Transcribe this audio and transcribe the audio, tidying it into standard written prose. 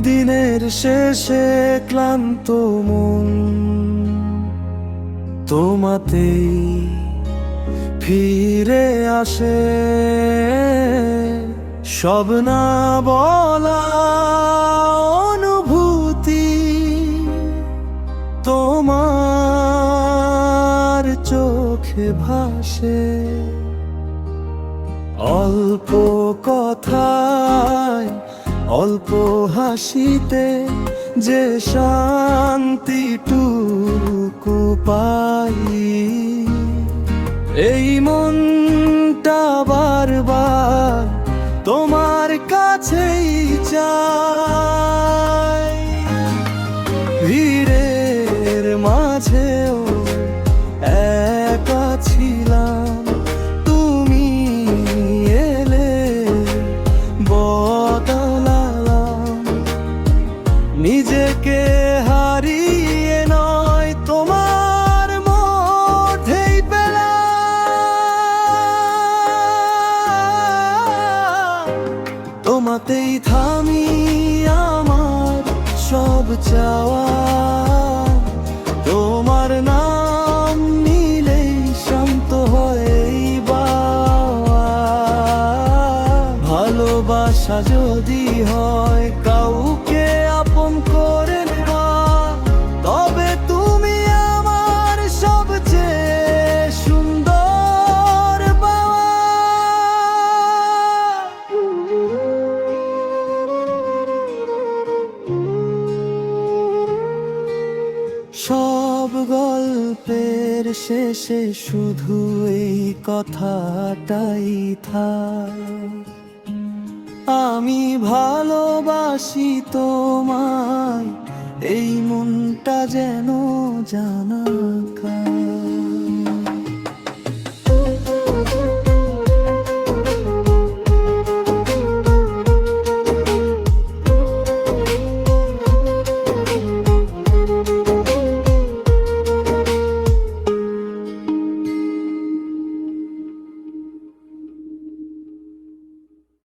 দিনের শেষে ক্লান্ত মন তোমাতেই ফিরে আসে। সব না বলা অনুভূতি তোমার চোখে ভাসে। অল্প কথায় অল্প হাসিতে যে শান্তিটুকু পাই, এই মনটা বারবার তোমার কাছেই চাই। ভিড়ের মাঝেও একা ছিলাম, তুমি এলে বদলালাম। নিজেকে হারিয়ে নয়, তোমার মধ্যেই পেলাম। তোমাতেই থামি আমার সব চাওয়া, তোমার নাম নিলেই শান্ত হয়েই বাওয়া। ভালোবাসা যদি হয় কাউকে আপন করে নেওয়া, তবে তুমি আমার সবচেয়ে সুন্দর পাওয়া। সব গল্পের শেষে শুধু এই কথাটাই থাক, আমি ভালোবাসি তোমায়, এই মনটা যেন জানা।